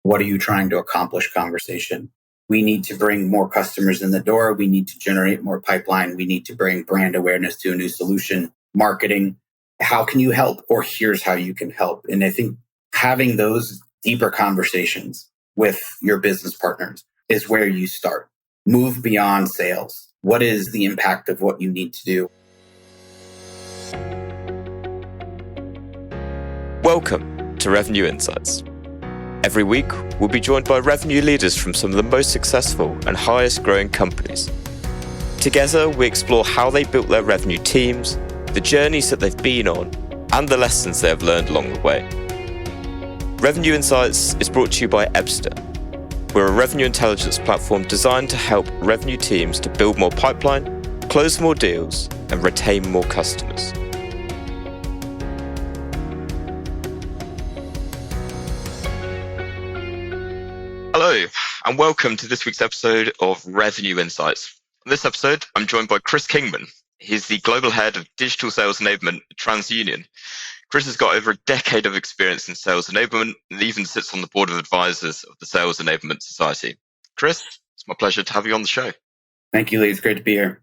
what are you trying to accomplish conversation. We need to bring more customers in the door. We need to generate more pipeline. We need to bring brand awareness to a new solution. Marketing, how can you help? Or here's how you can help. And I think having those deeper conversations with your business partners is where you start. Move beyond sales. What is the impact of what you need to do? Welcome to Revenue Insights. Every week, we'll be joined by revenue leaders from some of the most successful and highest growing companies. Together, we explore how they built their revenue teams, the journeys that they've been on, and the lessons they have learned along the way. Revenue Insights is brought to you by Ebster. We're a revenue intelligence platform designed to help revenue teams to build more pipeline, close more deals, and retain more customers. Hello, and welcome to this week's episode of Revenue Insights. On this episode, I'm joined by Chris Kingman. He's the Global Head of Digital Sales Enablement at TransUnion. Chris has got over a decade of experience in sales enablement and even sits on the board of advisors of the Sales Enablement Society. Chris, it's my pleasure to have you on the show. Thank you, Lee. It's great to be here.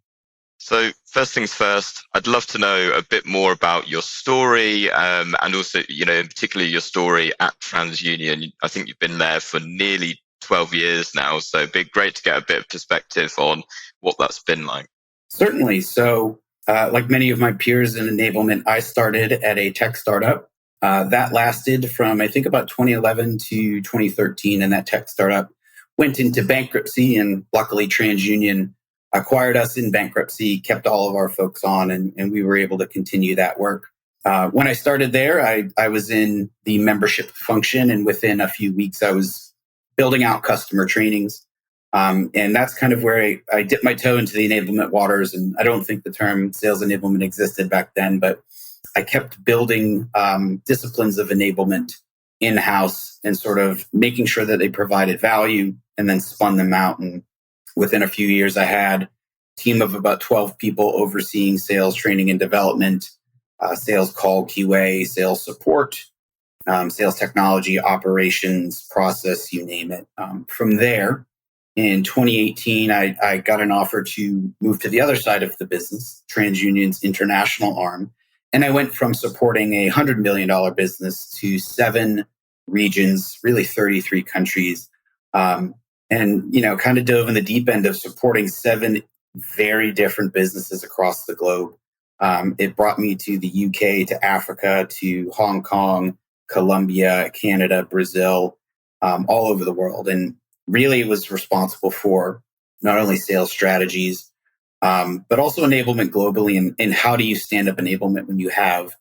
So first things first, I'd love to know a bit more about your story and also, in particular your story at TransUnion. I think you've been there for nearly 12 years now, so it'd be great to get a bit of perspective on what that's been like. Certainly. So like many of my peers in enablement, I started at a tech startup that lasted from, I think, about 2011 to 2013. And that tech startup went into bankruptcy, and luckily TransUnion acquired us in bankruptcy, kept all of our folks on, and we were able to continue that work. When I started there, I was in the membership function, and within a few weeks, I was building out customer trainings. And that's kind of where I dipped my toe into the enablement waters. And I don't think the term sales enablement existed back then, but I kept building disciplines of enablement in-house and sort of making sure that they provided value, and then spun them out. And within a few years, I had a team of about 12 people overseeing sales training and development, sales call QA, sales support, sales technology, operations, process, you name it. From there, in 2018, I got an offer to move to the other side of the business, TransUnion's international arm. And I went from supporting a $100 million business to 7 regions, really 33 countries. And, kind of dove in the deep end of supporting 7 very different businesses across the globe. It brought me to the UK, to Africa, to Hong Kong, Colombia, Canada, Brazil, all over the world. And really was responsible for not only sales strategies, but also enablement globally. And how do you stand up enablement when you have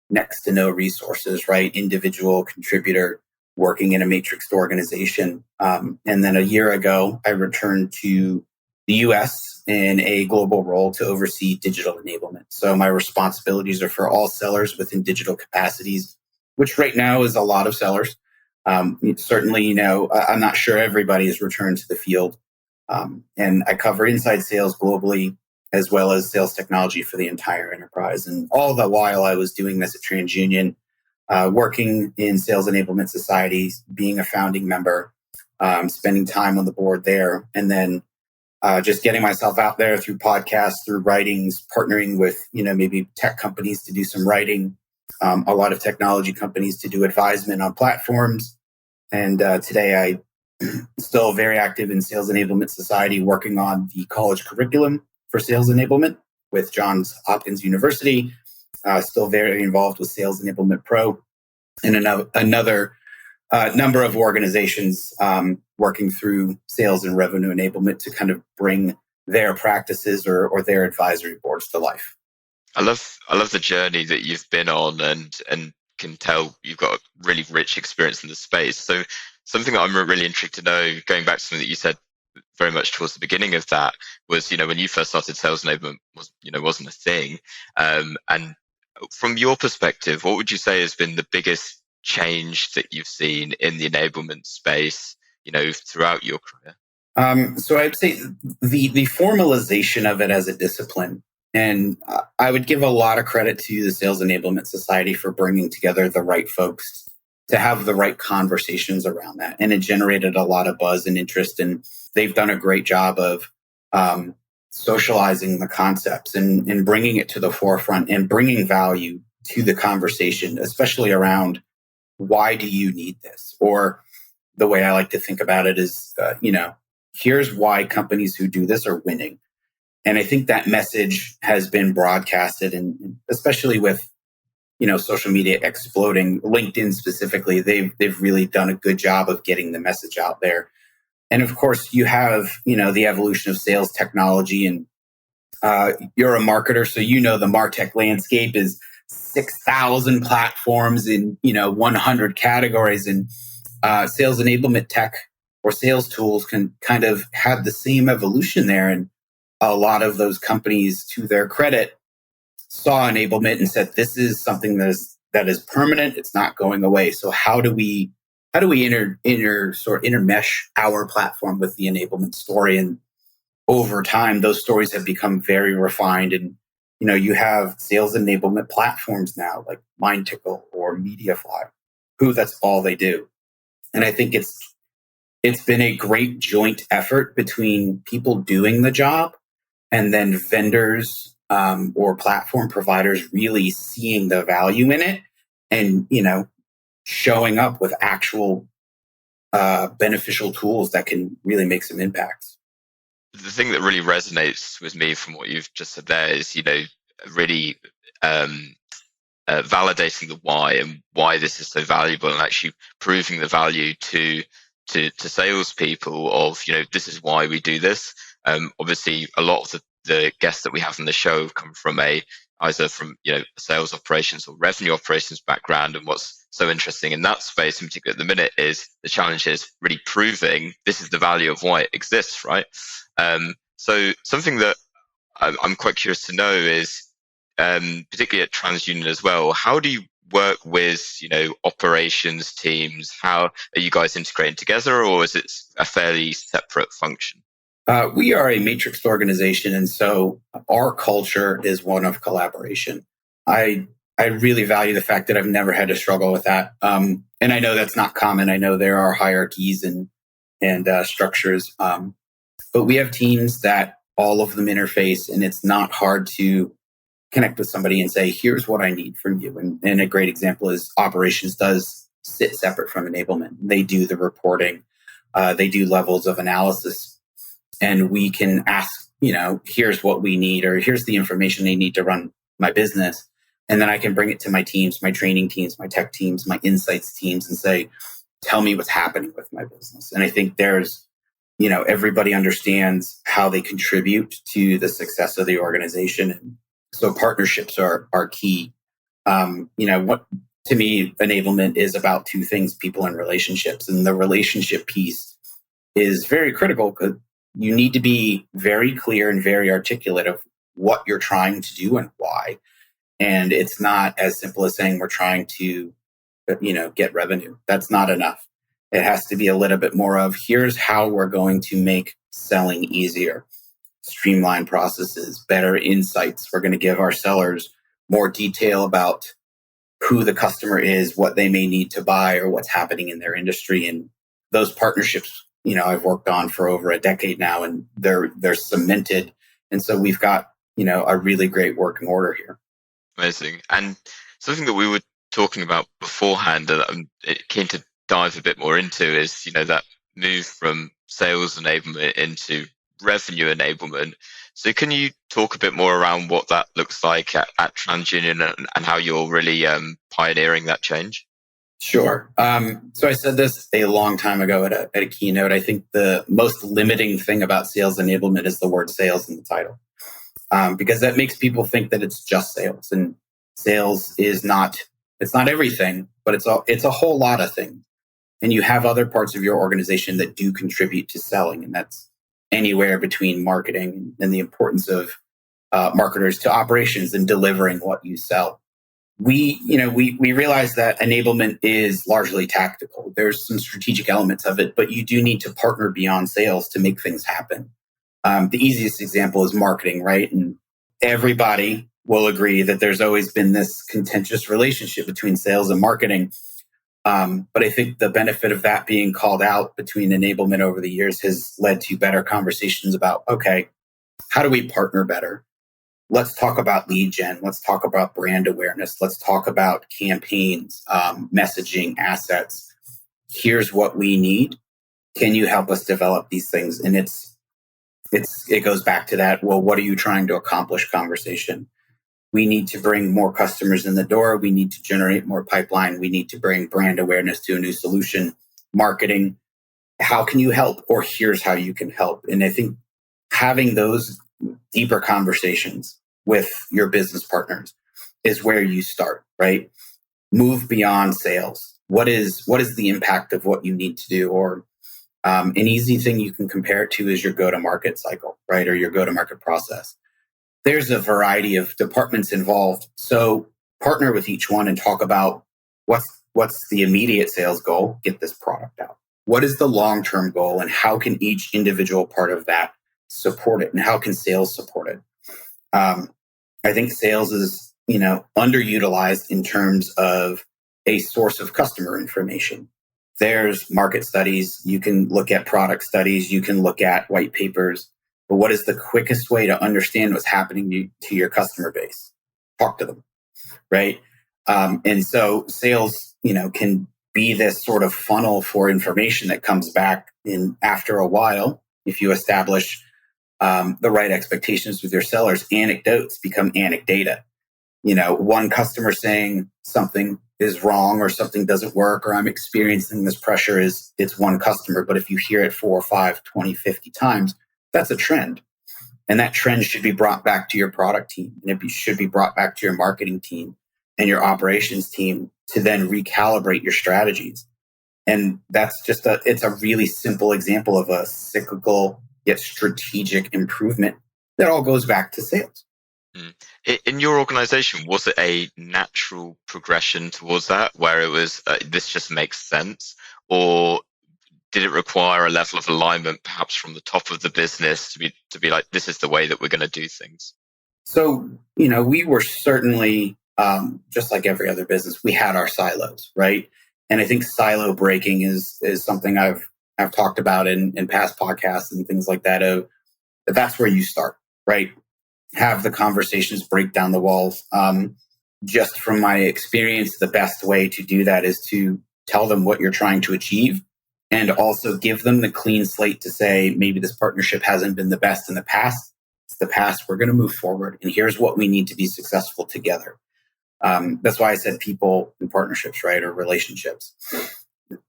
next to no resources, right? Individual contributor working in a matrixed organization. And then a year ago, I returned to the US in a global role to oversee digital enablement. So my responsibilities are for all sellers within digital capacities, which right now is a lot of sellers. Certainly, I'm not sure everybody has returned to the field. And I cover inside sales globally, as well as sales technology for the entire enterprise. And all the while I was doing this at TransUnion, working in Sales Enablement Societies, being a founding member, spending time on the board there, and then just getting myself out there through podcasts, through writings, partnering with, maybe tech companies to do some writing, a lot of technology companies to do advisement on platforms. And today I'm still very active in Sales Enablement Society, working on the college curriculum for sales enablement with Johns Hopkins University. Still very involved with Sales Enablement Pro and another number of organizations working through sales and revenue enablement to kind of bring their practices or their advisory boards to life. I love the journey that you've been on and can tell you've got a really rich experience in the space. So something that I'm really intrigued to know, going back to something that you said very much towards the beginning of that, was, when you first started sales enablement wasn't a thing. And from your perspective, what would you say has been the biggest change that you've seen in the enablement space, throughout your career? So I'd say the formalization of it as a discipline. And I would give a lot of credit to the Sales Enablement Society for bringing together the right folks to have the right conversations around that. And it generated a lot of buzz and interest. And they've done a great job of socializing the concepts and bringing it to the forefront and bringing value to the conversation, especially around why do you need this? Or the way I like to think about it is, here's why companies who do this are winning. And I think that message has been broadcasted, and especially with social media exploding, LinkedIn specifically, they've really done a good job of getting the message out there. And of course, you have the evolution of sales technology, and you're a marketer, so the MarTech landscape is 6,000 platforms in 100 categories, and sales enablement tech or sales tools can kind of have the same evolution there. And a lot of those companies, to their credit, saw enablement and said, this is something that is permanent. It's not going away. So how do we intermesh our platform with the enablement story? And over time, those stories have become very refined. And, you have sales enablement platforms now like MindTickle or Mediafly, who that's all they do. And I think it's been a great joint effort between people doing the job and then vendors or platform providers really seeing the value in it and, showing up with actual beneficial tools that can really make some impacts. The thing that really resonates with me from what you've just said there is, really validating the why and why this is so valuable, and actually proving the value to salespeople of, this is why we do this. Obviously, a lot of the guests that we have on the show come from either from sales operations or revenue operations background, and what's so interesting in that space in particular at the minute is the challenge is really proving this is the value of why it exists, right? So something that I'm quite curious to know is, particularly at TransUnion as well, how do you work with operations teams? How are you guys integrating together, or is it a fairly separate function? We are a matrixed organization, and so our culture is one of collaboration. I really value the fact that I've never had to struggle with that. And I know that's not common. I know there are hierarchies and structures, but we have teams that all of them interface, and it's not hard to connect with somebody and say, here's what I need from you. And a great example is operations does sit separate from enablement. They do the reporting. They do levels of analysis. And we can ask, here's what we need, or here's the information they need to run my business. And then I can bring it to my teams, my training teams, my tech teams, my insights teams, and say, tell me what's happening with my business. And I think there's, everybody understands how they contribute to the success of the organization. And so partnerships are key. What to me, enablement is about two things, people and relationships. And the relationship piece is very critical because you need to be very clear and very articulate of what you're trying to do and why. And it's not as simple as saying we're trying to, get revenue. That's not enough. It has to be a little bit more of here's how we're going to make selling easier, streamline processes, better insights. We're going to give our sellers more detail about who the customer is, what they may need to buy, or what's happening in their industry. And those partnerships, I've worked on for over a decade now, and they're cemented. And so we've got, a really great working order here. Amazing. And something that we were talking about beforehand that I'm keen to dive a bit more into is, that move from sales enablement into revenue enablement. So can you talk a bit more around what that looks like at TransUnion and how you're really pioneering that change? Sure. So I said this a long time ago at a keynote. I think the most limiting thing about sales enablement is the word sales in the title. Because that makes people think that it's just sales, and sales is it's not everything, but it's a whole lot of things. And you have other parts of your organization that do contribute to selling. And that's anywhere between marketing and the importance of marketers to operations and delivering what you sell. We realize that enablement is largely tactical. There's some strategic elements of it, but you do need to partner beyond sales to make things happen. The easiest example is marketing, right? And everybody will agree that there's always been this contentious relationship between sales and marketing. But I think the benefit of that being called out between enablement over the years has led to better conversations about, okay, how do we partner better? Let's talk about lead gen. Let's talk about brand awareness. Let's talk about campaigns, messaging, assets. Here's what we need. Can you help us develop these things? And it goes back to that. Well, what are you trying to accomplish conversation? We need to bring more customers in the door. We need to generate more pipeline. We need to bring brand awareness to a new solution. Marketing. How can you help? Or here's how you can help. And I think having those deeper conversations with your business partners is where you start, right? Move beyond sales. What is the impact of what you need to do? Or an easy thing you can compare it to is your go-to-market cycle, right? Or your go-to-market process. There's a variety of departments involved. So partner with each one and talk about what's the immediate sales goal, get this product out. What is the long-term goal and how can each individual part of that support it? And how can sales support it? I think sales is, underutilized in terms of a source of customer information. There's market studies. You can look at product studies. You can look at white papers. But what is the quickest way to understand what's happening to your customer base? Talk to them, right? And so sales, can be this sort of funnel for information that comes back in after a while. If you establish the right expectations with your sellers, anecdotes become anecdata. One customer saying something is wrong or something doesn't work or I'm experiencing this pressure it's one customer. But if you hear it 4 or 5, 20, 50 times, that's a trend. And that trend should be brought back to your product team. And it should be brought back to your marketing team and your operations team to then recalibrate your strategies. And that's it's a really simple example of a cyclical yet strategic improvement that all goes back to sales. In your organization, was it a natural progression towards that where it was, this just makes sense? Or did it require a level of alignment, perhaps from the top of the business to be like, this is the way that we're going to do things? So, we were certainly, just like every other business, we had our silos, right? And I think silo breaking is something I've talked about in past podcasts and things like that. That's where you start, right? Have the conversations, break down the walls. Just from my experience, the best way to do that is to tell them what you're trying to achieve and also give them the clean slate to say, maybe this partnership hasn't been the best in the past. It's the past. We're going to move forward. And here's what we need to be successful together. That's why I said people in partnerships, right? Or relationships.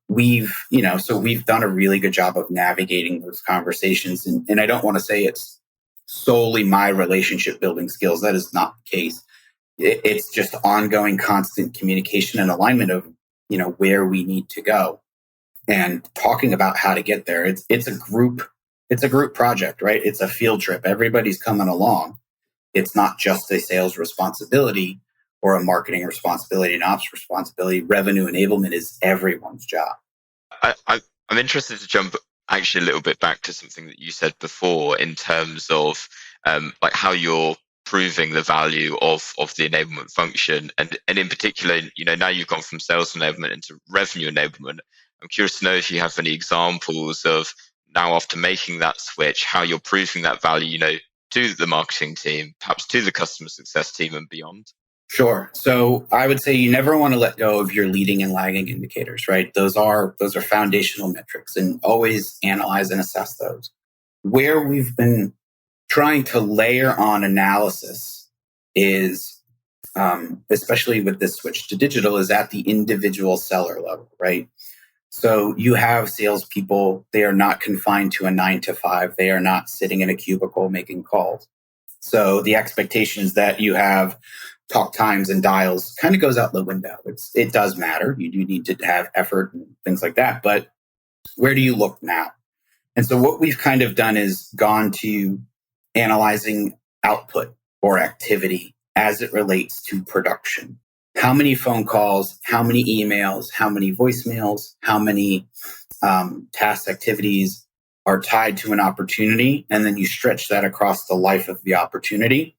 We've done a really good job of navigating those conversations. And I don't want to say it's solely my relationship building skills. That is not the case. It's just ongoing, constant communication and alignment of, where we need to go and talking about how to get there. It's a group project, right? It's a field trip. Everybody's coming along. It's not just a sales responsibility or a marketing responsibility, an ops responsibility. Revenue enablement is everyone's job. I'm interested to jump actually a little bit back to something that you said before in terms of like how you're proving the value of the enablement function. And in particular, now you've gone from sales enablement into revenue enablement. I'm curious to know if you have any examples of now after making that switch, how you're proving that value, to the marketing team, perhaps to the customer success team and beyond. Sure. So I would say you never want to let go of your leading and lagging indicators, right? Those are foundational metrics, and always analyze and assess those. Where we've been trying to layer on analysis is, especially with this switch to digital, is at the individual seller level, right? So you have salespeople, they are not confined to a 9 to 5. They are not sitting in a cubicle making calls. So the expectations that you have talk times and dials kind of goes out the window. It does matter. You do need to have effort and things like that. But where do you look now? And so what we've kind of done is gone to analyzing output or activity as it relates to production. How many phone calls, how many emails, how many voicemails, how many task activities are tied to an opportunity, and then you stretch that across the life of the opportunity.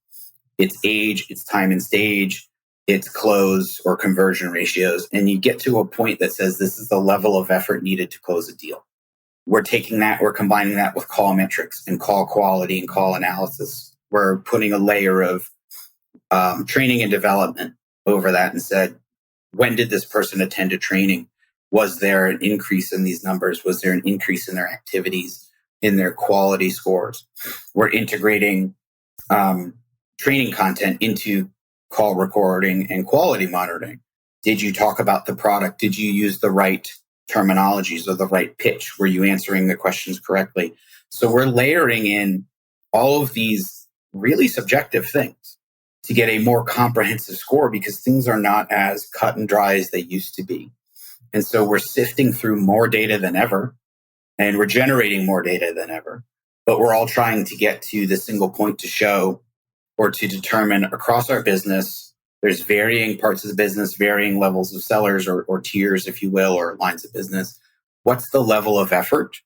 Its age, its time and stage, its close or conversion ratios, and you get to a point that says this is the level of effort needed to close a deal. We're taking that, we're combining that with call metrics and call quality and call analysis. We're putting a layer of training and development over that and said, when did this person attend a training? Was there an increase in these numbers? Was there an increase in their activities, in their quality scores? We're integrating training content into call recording and quality monitoring. Did you talk about the product? Did you use the right terminologies or the right pitch? Were you answering the questions correctly? So we're layering in all of these really subjective things to get a more comprehensive score, because things are not as cut and dry as they used to be. And so we're sifting through more data than ever, and we're generating more data than ever. But we're all trying to get to the single point to show or to determine across our business. There's varying parts of the business, varying levels of sellers or tiers, if you will, or lines of business. What's the level of effort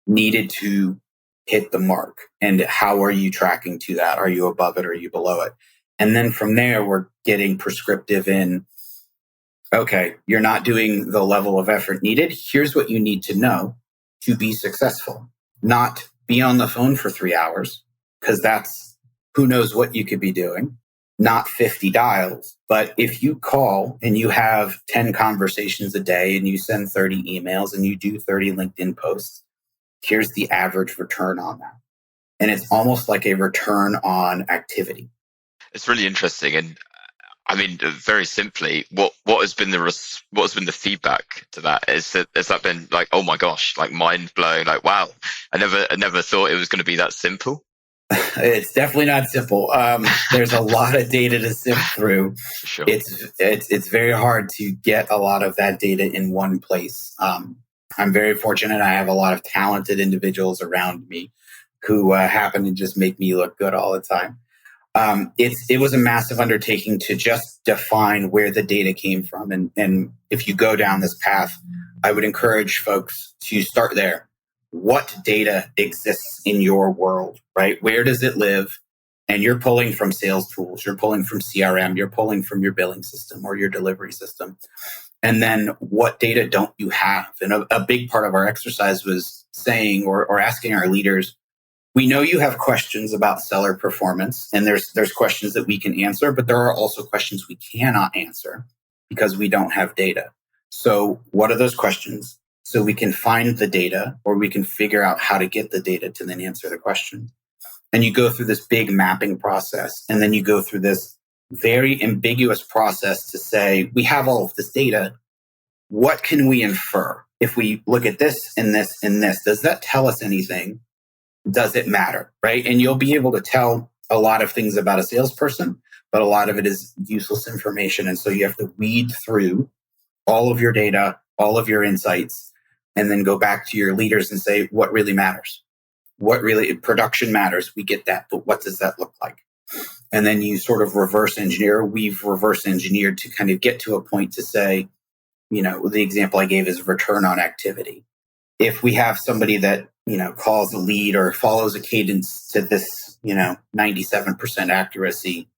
needed to hit the mark? And how are you tracking to that? Are you above it or are you below it? And then from there, we're getting prescriptive in, okay, you're not doing the level of effort needed. Here's what you need to know to be successful. Not be on the phone for 3 hours, because that's who knows what you could be doing. Not 50 dials. But if you call and you have 10 conversations a day and you send 30 emails and you do 30 LinkedIn posts, here's the average return on that. And it's almost like a return on activity. It's really interesting. And I mean, very simply, what has been the feedback to that? Has that been like, oh my gosh, like mind blowing, like, wow, I never thought it was going to be that simple? It's definitely not simple. There's a lot of data to sift through. Sure. It's very hard to get a lot of that data in one place. I'm very fortunate. I have a lot of talented individuals around me who happen to just make me look good all the time. It was a massive undertaking to just define where the data came from. And if you go down this path, I would encourage folks to start there. What data exists in your world, right? Where does it live? And you're pulling from sales tools, you're pulling from CRM, you're pulling from your billing system or your delivery system. And then what data don't you have? And a big part of our exercise was saying or asking our leaders, we know you have questions about seller performance, and there's questions that we can answer, but there are also questions we cannot answer because we don't have data. So what are those questions? So we can find the data, or we can figure out how to get the data to then answer the question. And you go through this big mapping process, and then you go through this very ambiguous process to say, we have all of this data. What can we infer? If we look at this and this and this, does that tell us anything? Does it matter, right? And you'll be able to tell a lot of things about a salesperson, but a lot of it is useless information. And so you have to weed through all of your data, all of your insights, and then go back to your leaders and say, what really matters? What really, production matters. We get that, but what does that look like? And then you sort of reverse engineer. We've reverse engineered to kind of get to a point to say, the example I gave is return on activity. If we have somebody that, calls a lead or follows a cadence to this, 97% accuracy,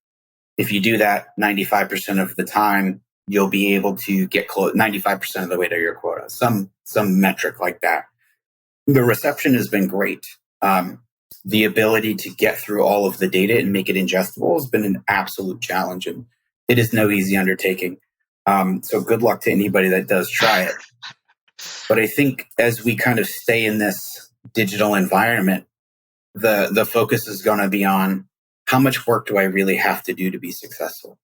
if you do that 95% of the time, you'll be able to get close 95% of the way to your quota, some metric like that. The reception has been great. The ability to get through all of the data and make it ingestible has been an absolute challenge, and it is no easy undertaking. So good luck to anybody that does try it. But I think as we kind of stay in this digital environment, the focus is going to be on how much work do I really have to do to be successful?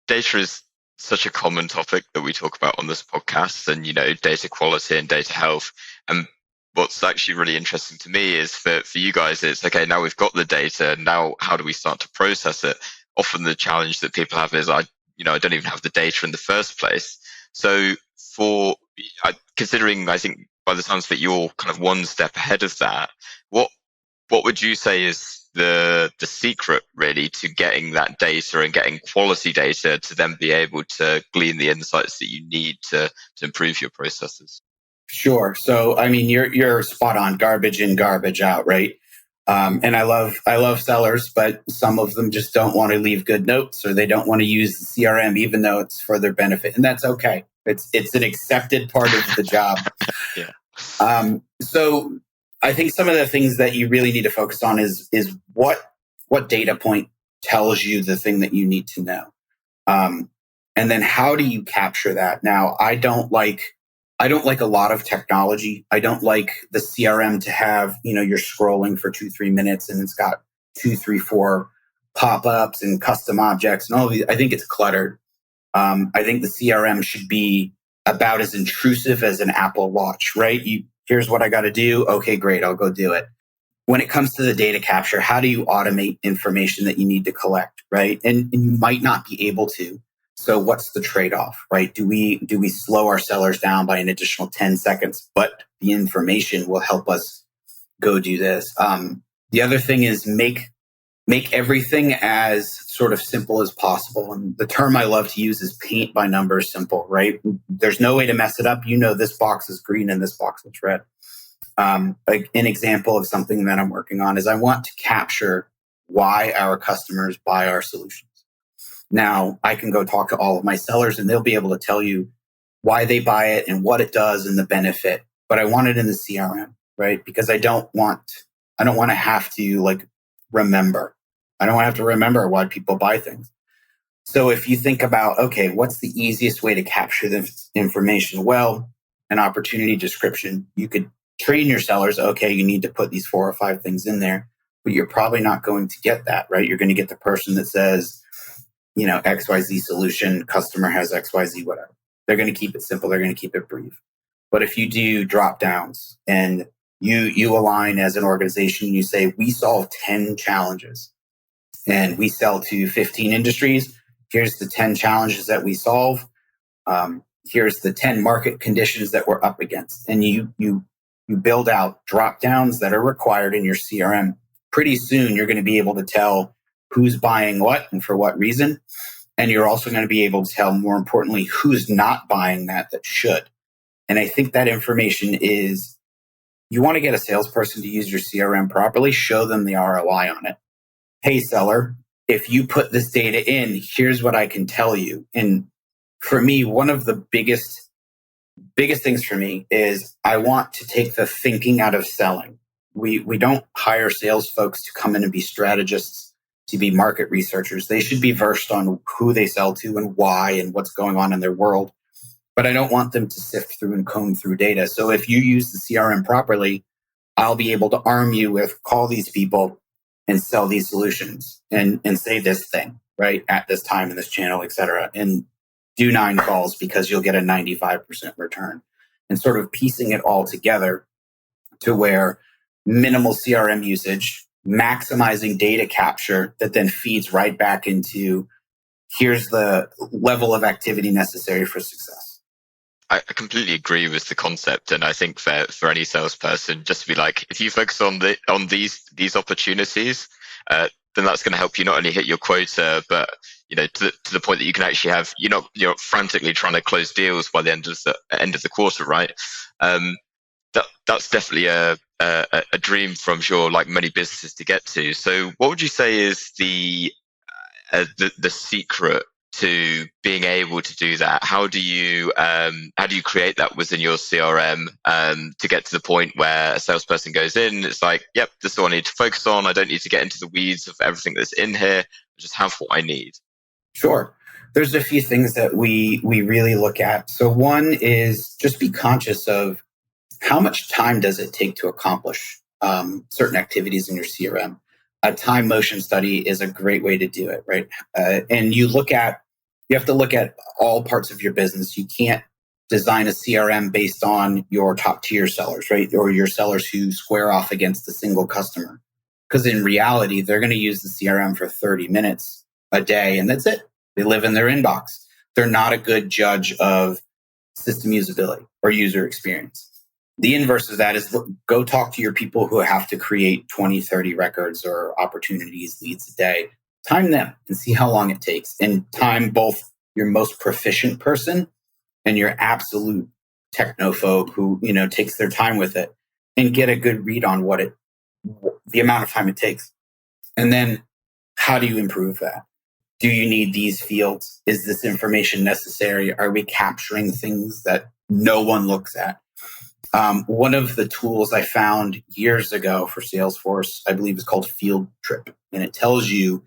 Data is such a common topic that we talk about on this podcast, and, data quality and data health. And what's actually really interesting to me is for you guys, it's okay, now we've got the data. Now, how do we start to process it? Often the challenge that people have is I don't even have the data in the first place. So considering, I think by the sounds that you're kind of one step ahead of that, what would you say is the secret really to getting that data and getting quality data to then be able to glean the insights that you need to improve your processes? Sure. So, I mean, you're spot on. Garbage in, garbage out, right? And I love sellers, but some of them just don't want to leave good notes, or they don't want to use the CRM, even though it's for their benefit. And that's okay. It's an accepted part of the job. Yeah. So I think some of the things that you really need to focus on is what data point tells you the thing that you need to know. And then how do you capture that? Now, I don't like a lot of technology. I don't like the CRM to have, you're scrolling for 2-3 minutes and it's got 2, 3, 4 pop-ups and custom objects and all of these. I think it's cluttered. I think the CRM should be about as intrusive as an Apple Watch, right? Here's what I got to do. Okay, great. I'll go do it. When it comes to the data capture, how do you automate information that you need to collect, right? And you might not be able to. So what's the trade-off, right? Do we slow our sellers down by an additional 10 seconds, but the information will help us go do this? The other thing is make everything as sort of simple as possible. And the term I love to use is paint by numbers simple, right? There's no way to mess it up. This box is green and this box is red. Like an example of something that I'm working on is I want to capture why our customers buy our solutions. Now, I can go talk to all of my sellers and they'll be able to tell you why they buy it and what it does and the benefit. But I want it in the CRM, right? Because I don't want to have to remember. I don't want to have to remember why people buy things. So if you think about, okay, what's the easiest way to capture the information? Well, an opportunity description. You could train your sellers, okay, you need to put these 4 or 5 things in there, but you're probably not going to get that, right? You're going to get the person that says, XYZ solution, customer has XYZ, whatever. They're going to keep it simple. They're going to keep it brief. But if you do drop downs and you align as an organization, you say, we solve 10 challenges and we sell to 15 industries. Here's the 10 challenges that we solve. Here's the 10 market conditions that we're up against. And you build out drop downs that are required in your CRM. Pretty soon, you're going to be able to tell who's buying what and for what reason. And you're also going to be able to tell, more importantly, who's not buying that should. And I think that information is, you want to get a salesperson to use your CRM properly, show them the ROI on it. Hey, seller, if you put this data in, here's what I can tell you. And for me, one of the biggest things for me is I want to take the thinking out of selling. We don't hire sales folks to come in and be strategists, to be market researchers. They should be versed on who they sell to and why and what's going on in their world. But I don't want them to sift through and comb through data. So if you use the CRM properly, I'll be able to arm you with call these people and sell these solutions and say this thing, right, at this time in this channel, et cetera, and do 9 calls because you'll get a 95% return, and sort of piecing it all together to where minimal CRM usage, maximizing data capture that then feeds right back into here's the level of activity necessary for success. I completely agree with the concept, and I think for any salesperson, just to be like, if you focus on these opportunities, then that's going to help you not only hit your quota, but to the point that you can actually have you're not frantically trying to close deals by the end of the quarter, right? That's definitely a dream from sure, like many businesses to get to. So, what would you say is the secret to being able to do that? How do you create that within your CRM to get to the point where a salesperson goes in, it's like, yep, this is what I need to focus on. I don't need to get into the weeds of everything that's in here. I just have what I need. Sure. There's a few things that we really look at. So one is just be conscious of how much time does it take to accomplish certain activities in your CRM. A time motion study is a great way to do it, right? And you have to look at all parts of your business. You can't design a CRM based on your top tier sellers, right? Or your sellers who square off against a single customer. Because in reality, they're going to use the CRM for 30 minutes a day, and that's it. They live in their inbox. They're not a good judge of system usability or user experience. The inverse of that is go talk to your people who have to create 20, 30 records or opportunities, leads a day. Time them and see how long it takes. And time both your most proficient person and your absolute technophobe who, takes their time with it, and get a good read on the amount of time it takes. And then how do you improve that? Do you need these fields? Is this information necessary? Are we capturing things that no one looks at? One of the tools I found years ago for Salesforce, I believe is called Field Trip. And it tells you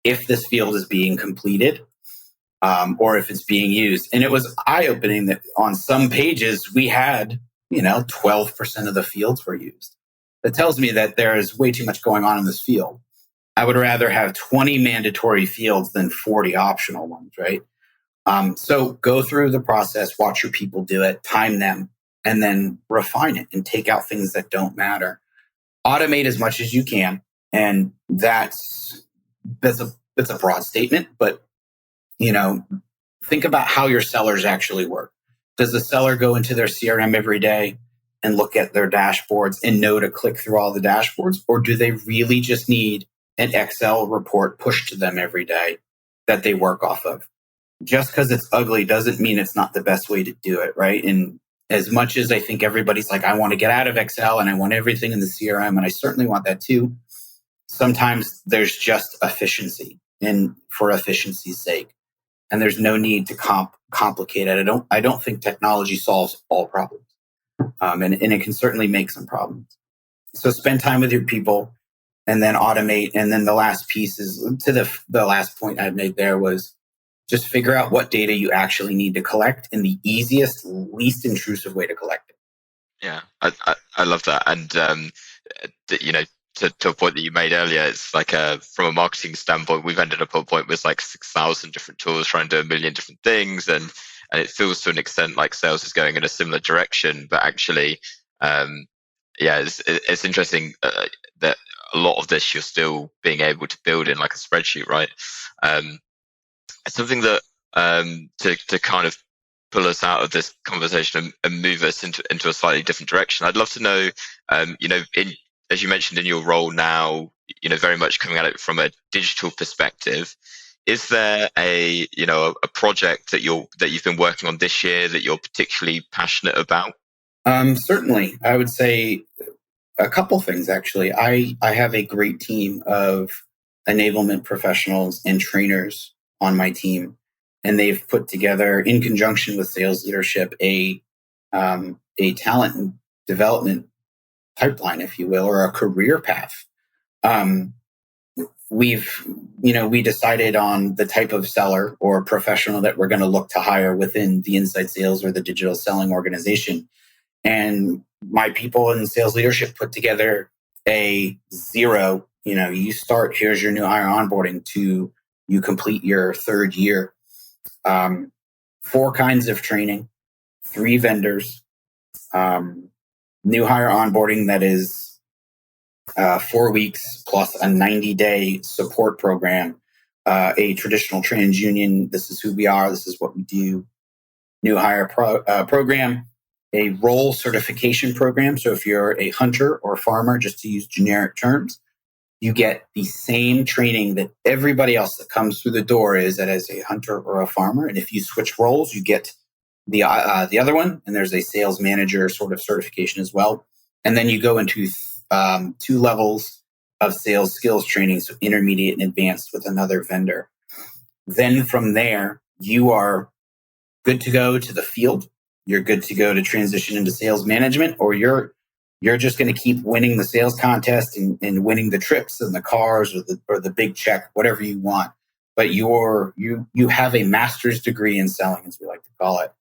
if this field is being completed or if it's being used. And it was eye-opening that on some pages we had, 12% of the fields were used. That tells me that there is way too much going on in this field. I would rather have 20 mandatory fields than 40 optional ones, right? So go through the process, watch your people do it, time them, and then refine it and take out things that don't matter. Automate as much as you can. And that's a broad statement, but think about how your sellers actually work. Does the seller go into their CRM every day and look at their dashboards and know to click through all the dashboards? Or do they really just need an Excel report pushed to them every day that they work off of? Just because it's ugly doesn't mean it's not the best way to do it, right? And as much as I think everybody's like, I want to get out of Excel and I want everything in the CRM, and I certainly want that too, sometimes there's just efficiency and for efficiency's sake. And there's no need to complicate it. I don't think technology solves all problems. And it can certainly make some problems. So spend time with your people and then automate. And then the last piece is to the last point I made there was just figure out what data you actually need to collect in the easiest, least intrusive way to collect it. Yeah, I love that. And, to a point that you made earlier, it's like from a marketing standpoint, we've ended up at a point with like 6,000 different tools trying to do a million different things. And it feels to an extent like sales is going in a similar direction. But actually, it's interesting that a lot of this you're still being able to build in like a spreadsheet, right? Something that to kind of pull us out of this conversation and move us into a slightly different direction. I'd love to know, as you mentioned in your role now, very much coming at it from a digital perspective. Is there a project that you've been working on this year that you're particularly passionate about? Certainly, I would say a couple things actually. I have a great team of enablement professionals and trainers on my team, and they've put together, in conjunction with sales leadership, a talent and development pipeline, if you will, or a career path. We decided on the type of seller or professional that we're going to look to hire within the inside sales or the digital selling organization. And my people in sales leadership put together a zero, you start, here's your new hire onboarding to you complete your third year. 4 kinds of training, 3 vendors, new hire onboarding that is 4 weeks plus a 90-day support program, a traditional TransUnion, this is who we are, this is what we do, new hire program, a role certification program. So if you're a hunter or farmer, just to use generic terms, you get the same training that everybody else that comes through the door is as a hunter or a farmer. And if you switch roles, you get the other one. And there's a sales manager sort of certification as well. And then you go into 2 levels of sales skills training, so intermediate and advanced with another vendor. Then from there, you are good to go to the field. You're good to go to transition into sales management, or you're just going to keep winning the sales contest and winning the trips and the cars or the big check, whatever you want. But you have a master's degree in selling, as we like to call it.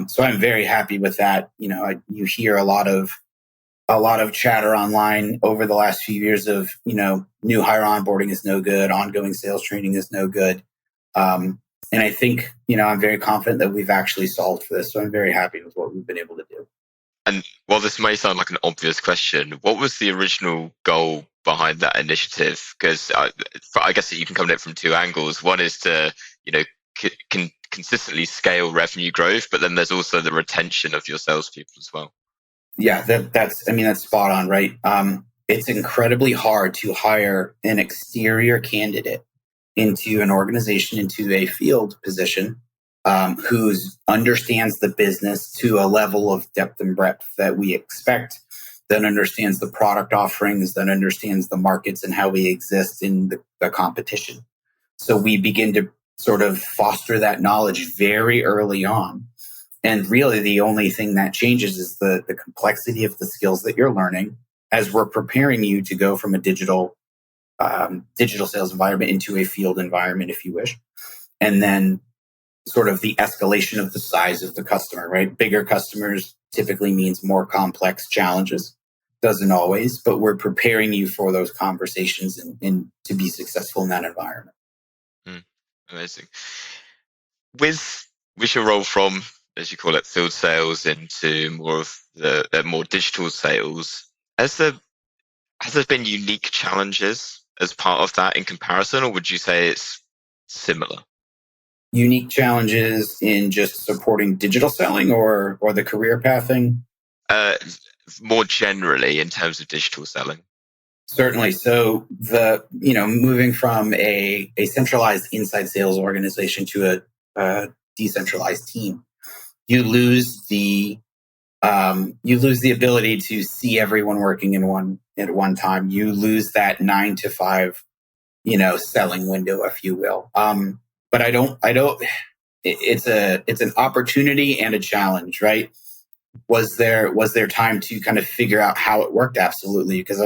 So I'm very happy with that. You hear a lot of chatter online over the last few years of, new hire onboarding is no good, ongoing sales training is no good. And I think, I'm very confident that we've actually solved for this. So I'm very happy with what we've been able to do. And while this may sound like an obvious question, what was the original goal behind that initiative? Because I guess that you can come at it from 2 angles. One is to, consistently scale revenue growth, but then there's also the retention of your salespeople as well. Yeah, that's spot on, right? It's incredibly hard to hire an exterior candidate into an organization, into a field position, who understands the business to a level of depth and breadth that we expect that understands the product offerings, that understands the markets and how we exist in the competition. So we begin to sort of foster that knowledge very early on. And really the only thing that changes is the complexity of the skills that you're learning as we're preparing you to go from a digital sales environment into a field environment, if you wish. And then sort of the escalation of the size of the customer, right? Bigger customers typically means more complex challenges. Doesn't always, but we're preparing you for those conversations and to be successful in that environment. Amazing. With your role from, as you call it, field sales into more of the more digital sales, has there been unique challenges as part of that in comparison, or would you say it's similar? Unique challenges in just supporting digital selling or the career pathing? More generally in terms of digital selling. Certainly. So moving from a centralized inside sales organization to a decentralized team, you lose the ability to see everyone working at one time. You lose that 9 to 5, selling window, if you will. But I don't. It's an opportunity and a challenge, right? Was there time to kind of figure out how it worked? Absolutely, because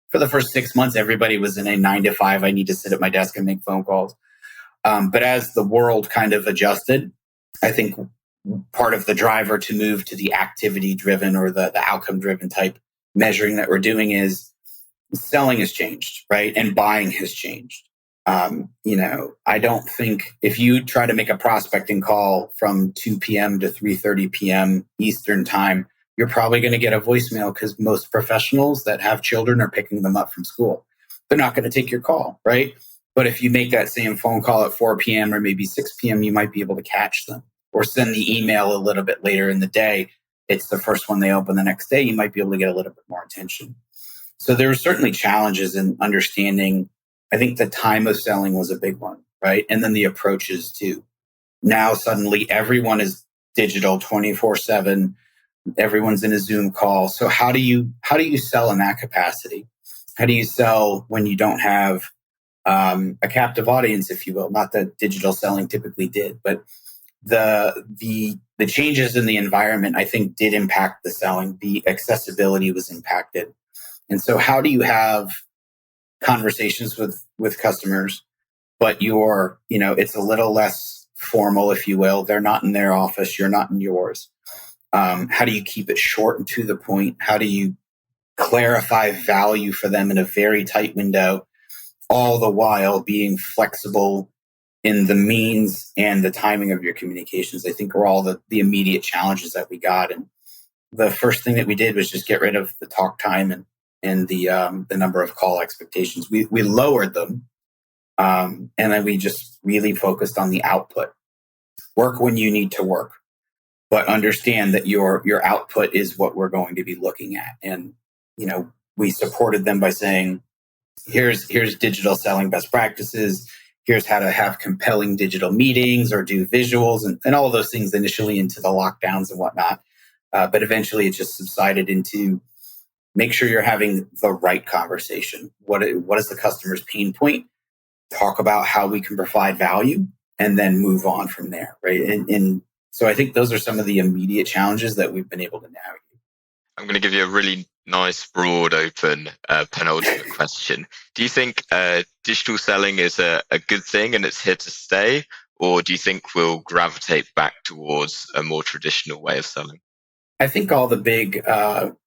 for the first 6 months, everybody was in a 9 to 5. I need to sit at my desk and make phone calls. But as the world kind of adjusted, I think part of the driver to move to the activity driven or the outcome driven type measuring that we're doing is selling has changed, right? And buying has changed. I don't think if you try to make a prospecting call from 2 p.m. to 3:30 p.m. Eastern time, you're probably going to get a voicemail because most professionals that have children are picking them up from school. They're not going to take your call, right? But if you make that same phone call at 4 p.m. or maybe 6 p.m., you might be able to catch them or send the email a little bit later in the day. It's the first one they open the next day. You might be able to get a little bit more attention. So there were certainly challenges in understanding. I think the time of selling was a big one, right? And then the approaches too. Now suddenly everyone is digital 24/7. Everyone's in a Zoom call. So how do you sell in that capacity? How do you sell when you don't have a captive audience, if you will? Not that digital selling typically did, but the changes in the environment, I think, did impact the selling. The accessibility was impacted. And so how do you have conversations with customers, but it's a little less formal, if you will. They're not in their office. You're not in yours. How do you keep it short and to the point? How do you clarify value for them in a very tight window, all the while being flexible in the means and the timing of your communications? I think are all the immediate challenges that we got. And the first thing that we did was just get rid of the talk time and the number of call expectations. We lowered them, and then we just really focused on the output. Work when you need to work, but understand that your output is what we're going to be looking at. And we supported them by saying, here's digital selling best practices. Here's how to have compelling digital meetings or do visuals and all of those things initially into the lockdowns and whatnot. But eventually it just subsided into make sure you're having the right conversation. What is the customer's pain point? Talk about how we can provide value and then move on from there, right? And so I think those are some of the immediate challenges that we've been able to navigate. I'm going to give you a really nice, broad, open penultimate question. Do you think digital selling is a good thing and it's here to stay? Or do you think we'll gravitate back towards a more traditional way of selling? I think all the big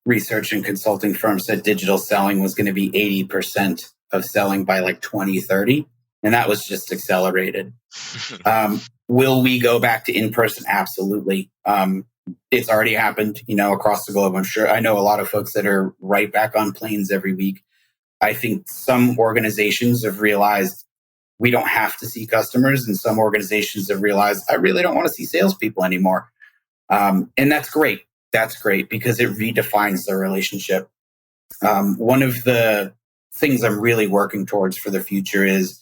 research and consulting firms said digital selling was going to be 80% of selling by like 2030. And that was just accelerated. Will we go back to in-person? Absolutely. It's already happened, across the globe. I'm sure I know a lot of folks that are right back on planes every week. I think some organizations have realized we don't have to see customers, and some organizations have realized I really don't want to see salespeople anymore. And that's great. That's great because it redefines the relationship. One of the things I'm really working towards for the future is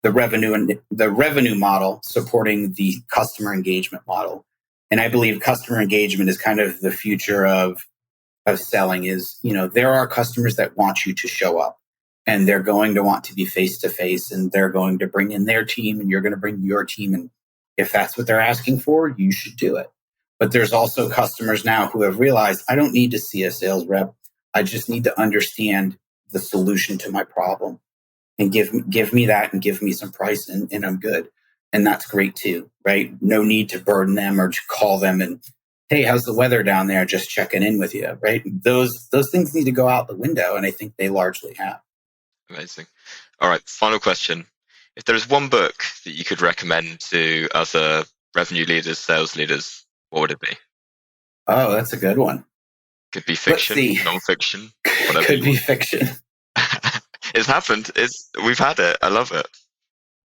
the revenue model supporting the customer engagement model. And I believe customer engagement is kind of the future of of selling is, there are customers that want you to show up, and they're going to want to be face to face, and they're going to bring in their team, and you're going to bring your team. And if that's what they're asking for, you should do it. But there's also customers now who have realized, I don't need to see a sales rep. I just need to understand the solution to my problem, and give me that, and give me some price, and I'm good. And that's great too, right? No need to burden them or to call them and, hey, how's the weather down there? Just checking in with you, right? Those things need to go out the window, and I think they largely have. Amazing. All right, final question. If there is one book that you could recommend to other revenue leaders, sales leaders, what would it be? Oh, that's a good one. Could be fiction, non-fiction, whatever. Could be fiction. It's happened. We've had it. I love it.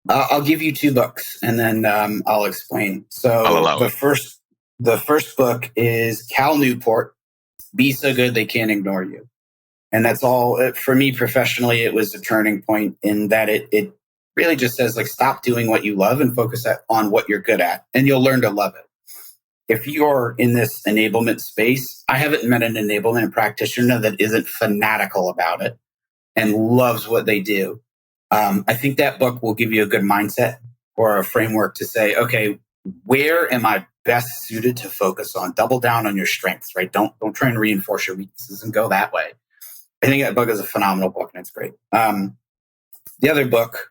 I'll give you two books, and then I'll explain. So the first book is Cal Newport, Be So Good They Can't Ignore You. And that's all. For me professionally, it was a turning point in that it really just says, like, stop doing what you love and focus on what you're good at, and you'll learn to love it. If you're in this enablement space, I haven't met an enablement practitioner that isn't fanatical about it and loves what they do. I think that book will give you a good mindset or a framework to say, okay, where am I best suited to focus on? Double down on your strengths, right? Don't try and reinforce your weaknesses and go that way. I think that book is a phenomenal book, and it's great. The other book,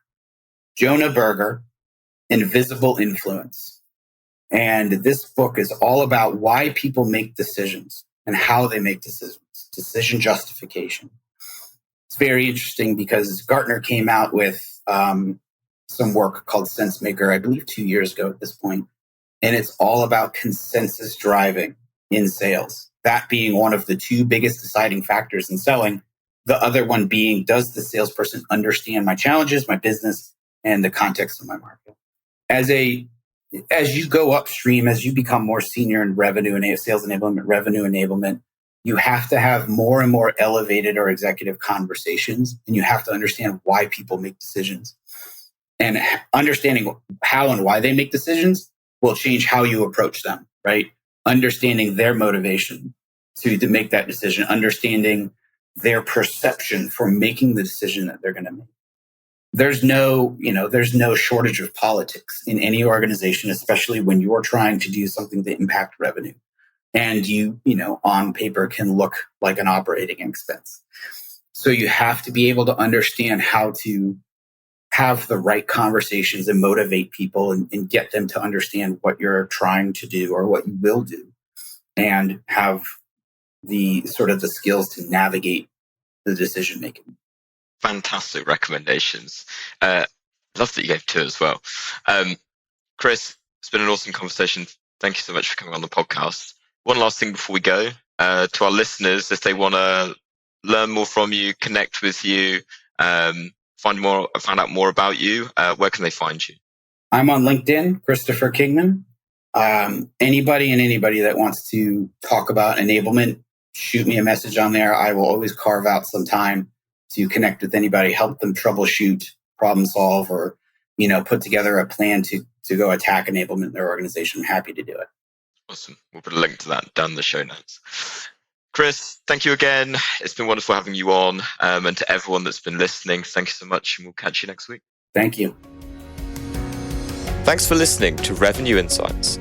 Jonah Berger, Invisible Influence. And this book is all about why people make decisions and how they make decisions, decision justification. It's very interesting because Gartner came out with some work called SenseMaker, I believe 2 years ago at this point. And it's all about consensus driving in sales. That being one of the two biggest deciding factors in selling. The other one being, does the salesperson understand my challenges, my business, and the context of my market? As you go upstream, as you become more senior in revenue and sales enablement, revenue enablement, you have to have more and more elevated or executive conversations, and you have to understand why people make decisions. And understanding how and why they make decisions will change how you approach them, right? Understanding their motivation to make that decision, understanding their perception for making the decision that they're going to make. There's no shortage of politics in any organization, especially when you're trying to do something to impact revenue. And you on paper can look like an operating expense. So you have to be able to understand how to have the right conversations and motivate people and get them to understand what you're trying to do or what you will do, and have the sort of the skills to navigate the decision making. Fantastic recommendations. Love that you gave two as well. Chris, it's been an awesome conversation. Thank you so much for coming on the podcast. One last thing before we go, to our listeners, if they want to learn more from you, connect with you, find out more about you, where can they find you? I'm on LinkedIn, Christopher Kingman. Anybody that wants to talk about enablement, shoot me a message on there. I will always carve out some time to connect with anybody, help them troubleshoot, problem solve, or put together a plan to go attack enablement in their organization. I'm happy to do it. Awesome. We'll put a link to that down in the show notes. Chris, thank you again. It's been wonderful having you on. And to everyone that's been listening, thank you so much, and we'll catch you next week. Thank you. Thanks for listening to Revenue Insights.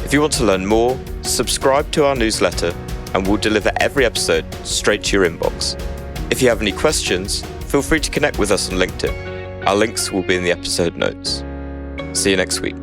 If you want to learn more, subscribe to our newsletter, and we'll deliver every episode straight to your inbox. If you have any questions, feel free to connect with us on LinkedIn. Our links will be in the episode notes. See you next week.